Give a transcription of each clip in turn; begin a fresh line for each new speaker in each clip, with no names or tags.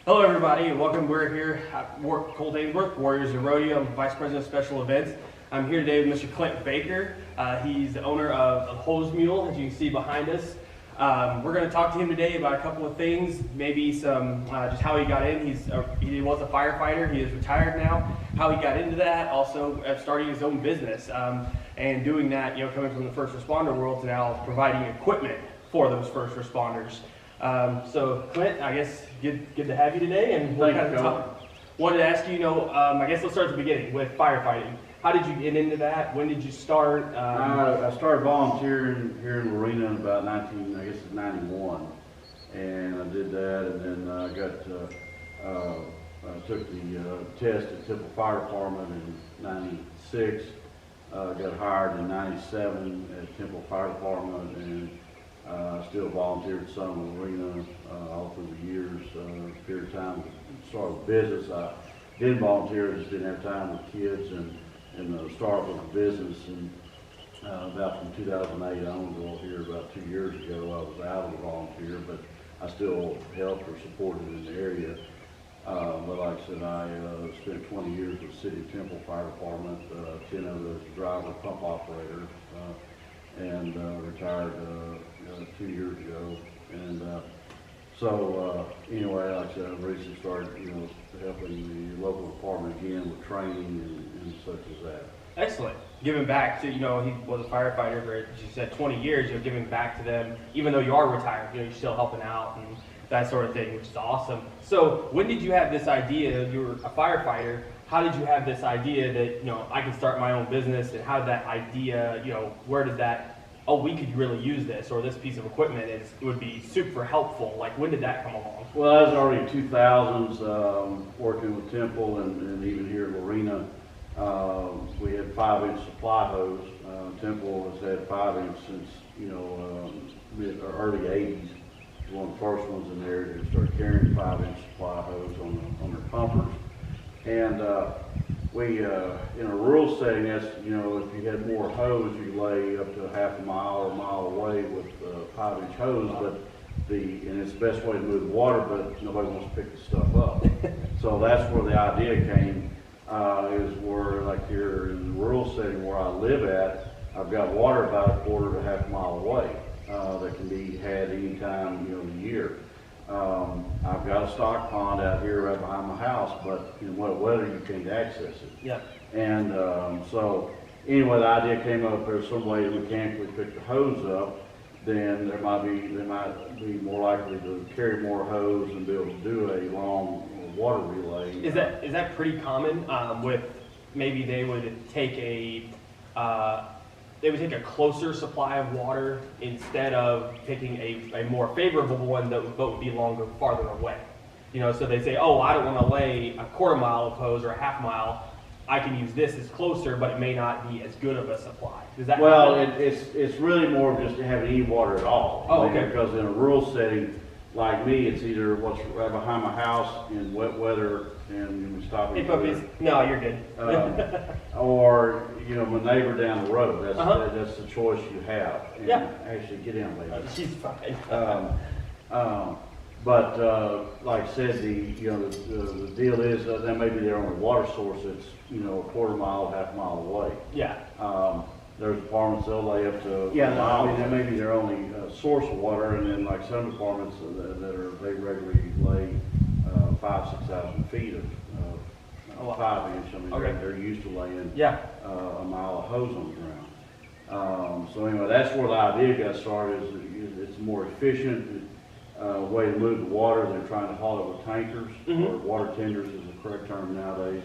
Hello everybody and welcome. We're here at Colt Ainsworth, Warriors of Rodeo. I'm Vice President of Special Events. I'm here today with Mr. Clint Baker. He's the owner of Hose Mule, as you can see behind us. We're going to talk to him today about a couple of things, maybe some just how he got in. He was a firefighter. He is retired now. How he got into that, also starting his own business and doing that, coming from the first responder world to now providing equipment for those first responders. So Clint, I guess good to have you today, and we're kind of wanted to ask you, I guess let's start at the beginning with firefighting. How did you get into that? When did you start?
I started volunteering here in Lorena in about 91, and I did that, and then I took the test at Temple Fire Department in 96. Got hired in 97 at Temple Fire Department, and still volunteered some in Lorena all through the years. Period of time to start a business. I did volunteer, just didn't have time with kids and start with a business. And about from 2008 on until here about 2 years ago, I was out of the volunteer, but I still helped or supported in the area. But like I said, I spent 20 years with the City of Temple Fire Department, 10 of those driver pump operator, and retired 2 years ago. And anyway, like I said, I recently started, helping the local department again with training and such as that.
Excellent. Giving back to, he was a firefighter for, as you said, 20 years, giving back to them, even though you are retired, you're still helping out and that sort of thing, which is awesome. So when did you have this idea? You were a firefighter. How did you have this idea that, I can start my own business, and how did that idea, where did that, we could really use this, or this piece of equipment it would be super helpful? Like, when did that come along?
Well, that was already 2000s, working with Temple and even here in Lorena. We had 5-inch supply hose. Temple has had 5-inch since, early 80s. One of the first ones in there to start carrying 5-inch supply hose on their pumpers. And we, in a rural setting, that's, if you had more hose, you could lay up to a half a mile or a mile away with 5-inch hose, and it's the best way to move the water, but nobody wants to pick the stuff up. So that's where the idea came, is where, like here in the rural setting where I live at, I've got water about a quarter to a half mile away that can be had any time, of the year. I've got a stock pond out here right behind my house, but in wet weather you can't access it.
Yeah.
And so anyway, the idea came up, there's some way to mechanically pick the hose up, then they might be more likely to carry more hose and be able to do a long water relay.
Is that pretty common? With maybe they would take a closer supply of water instead of picking a more favorable one that would be farther away. So they say, I don't want to lay a quarter mile of hose or a half mile. I can use this as closer, but it may not be as good of a supply. Does that happen?
It's really more of just having any water at all.
Oh, okay.
Because in a rural setting like me, it's either what's right behind my house in wet weather and we stop.
No, you're good.
Or my neighbor down the road. That's the choice you have. And
yeah.
Actually, get in, lady.
She's fine.
But like I said, the deal is that may be their only water source. It's a quarter mile, half mile away.
Yeah.
There's departments they'll lay up to a mile. I mean, that may be their only source of water, and then like some departments they regularly lay 5,000-6,000 feet of 5-inch. I mean,
okay.
They're used to laying a mile of hose on the ground. So anyway, that's where the idea got started. It's a more efficient way to move the water than trying to haul it with tankers, or water tenders is the correct term nowadays.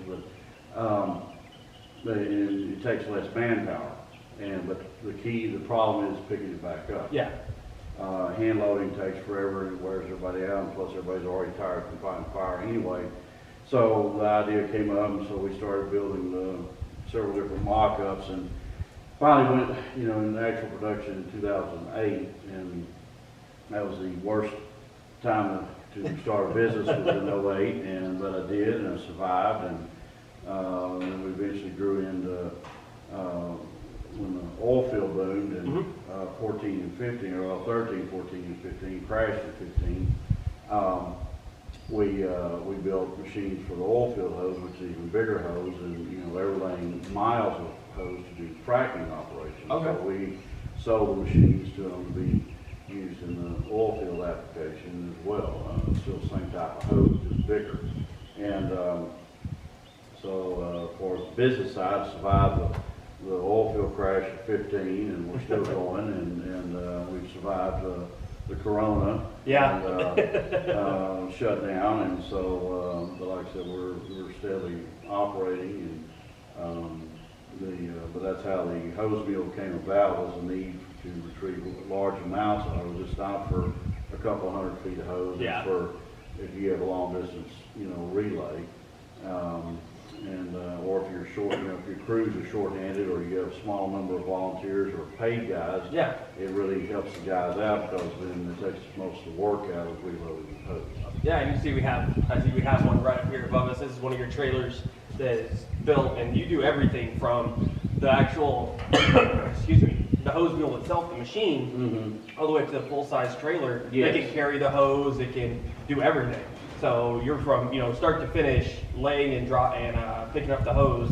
But it takes less manpower. But the problem is picking it back up.
Yeah.
Hand loading takes forever, it wears everybody out, and plus everybody's already tired from fighting fire anyway. So the idea came up, and so we started building several different mock-ups, and finally went, in actual production in 2008, and that was the worst time to start a business was in 08, but I did, and I survived, and then we eventually grew into when the oil field boomed in 14 and 15, or 13, 14 and 15, crashed in 15. we built machines for the oil field hose, which is even bigger hose, and, you know, they were laying miles of hose to do fracking operations.
Okay.
So we sold the machines to them to be used in the oil field application as well. Still the same type of hose, just bigger. And so for the business side, survived the oil field crash of 15, and we're still going, and we've survived the corona.
Yeah.
And shut down, and so, but like I said, we're steadily operating, and but that's how the Hose Mule came about, was a need to retrieve large amounts of hose. It's not for a couple hundred feet of hose.
Yeah.
It's for if you have a long distance, you know, relay, or if you're short, you know, if your crews are short-handed, or you have a small number of volunteers or paid guys.
Yeah.
It really helps the guys out, because then it takes most of the work out of reloading the hose.
Yeah, and you see I see we have one right up here above us. This is one of your trailers that is built, and you do everything from the actual, excuse me, the hose mule itself, the machine, all the way to the full-size trailer.
Yes.
They can carry the hose, it can do everything. So you're from, you know, start to finish, laying and picking up the hose,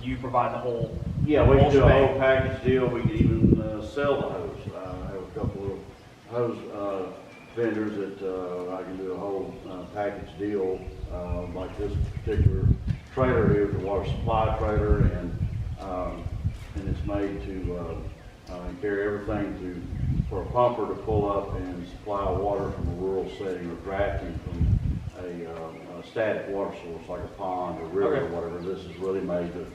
you provide the whole.
Yeah, we can do a
shebang.
whole package deal. We can even sell the hose. I have a couple of hose vendors that I can do a whole package deal. Like this particular trailer here is a water supply trailer, and it's made to carry everything for a pumper to pull up and supply water from a rural setting, or drafting from a static water source like a pond or river or whatever. This is really made to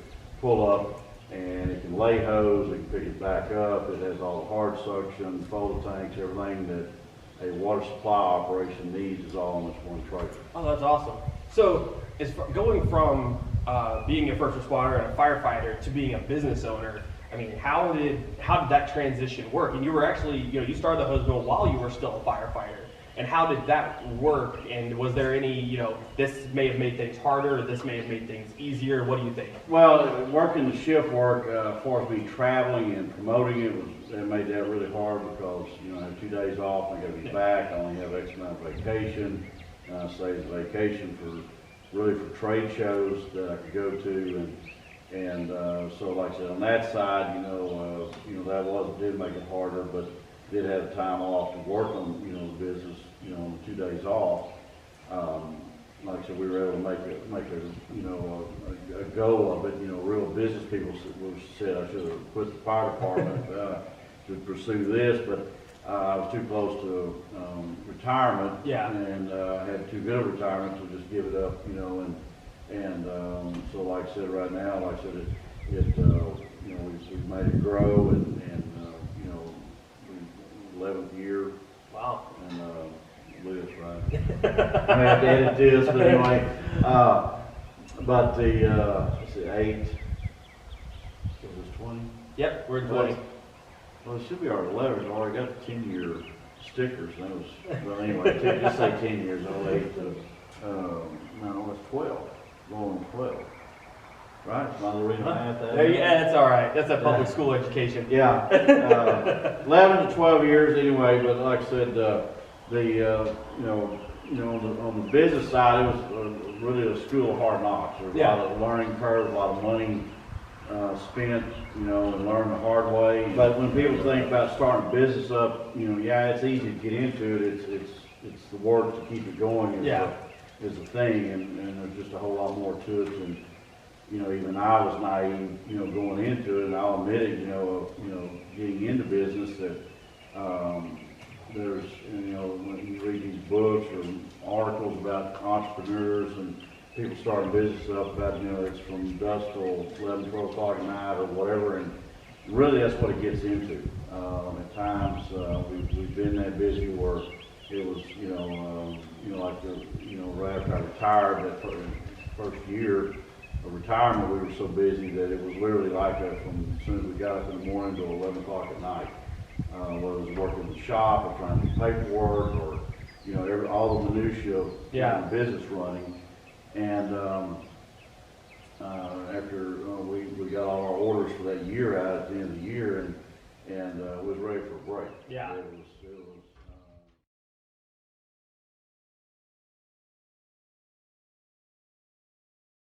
pull up, and it can lay hose, it can pick it back up. It has all the hard suction, photo tanks, everything that a water supply operation needs is all on this one trailer.
Oh, that's awesome. So, going from being a first responder and a firefighter to being a business owner, I mean, how did that transition work? And you were actually, you know, you started the Hose Mule while you were still a firefighter. And how did that work? And was there any, you know, this may have made things harder, or this may have made things easier? What do you think?
Well, working the shift work, as far as me traveling and promoting it made that really hard, because, you know, I have 2 days off, I gotta be back, I only have X amount of vacation, and I saved vacation for trade shows that I could go to, and so like I said, on that side, you know, that did make it harder, but did have time off to work on, you know, the business, you know, on the 2 days off. Like I said, we were able to make a you know, a go of it. You know, real business people said I should have quit the fire department to pursue this, but I was too close to retirement.
Yeah.
And had too good a retirement to just give it up, you know, and so like I said, right now, like I said, it you know, we've made it grow, and you know, 11th year.
Wow.
And Liz, right? I have to edit this, but anyway, but let's see, 8, was this 20?
Yep, we're in 20.
Well, it should be our 11. I already got the 10-year stickers. And that was, well, anyway, just say 10 years old, 8 to, no, it's 12, going on 12. Right? It's not the reason I have that.
Yeah, that's all right. That's a public school education.
Yeah, 11 to 12 years anyway. But like I said, you know, on the business side, it was really a school of hard knocks. There was a lot of learning curve, a lot of money spent, you know, and learn the hard way. But when people think about starting a business up, you know, yeah, it's easy to get into it. It's the work to keep it going is the thing, and there's just a whole lot more to it than, you know, even I was naive, you know, going into it, and I'll admit it, you know, getting into business, that there's, you know, when you read these books or articles about entrepreneurs and people starting business up, about, you know, it's from dusk till 11, 12 o'clock at night or whatever, and really that's what it gets into. At times, we've been that busy where it was, like right after I retired, that first year of retirement, we were so busy that it was literally like that from as soon as we got up in the morning till 11 o'clock at night. Whether it was working in the shop or trying to do paperwork or, you know, all the minutiae of the business running. And after we got all our orders for that year out at the end of the year, and was ready for a break.
Yeah.
It was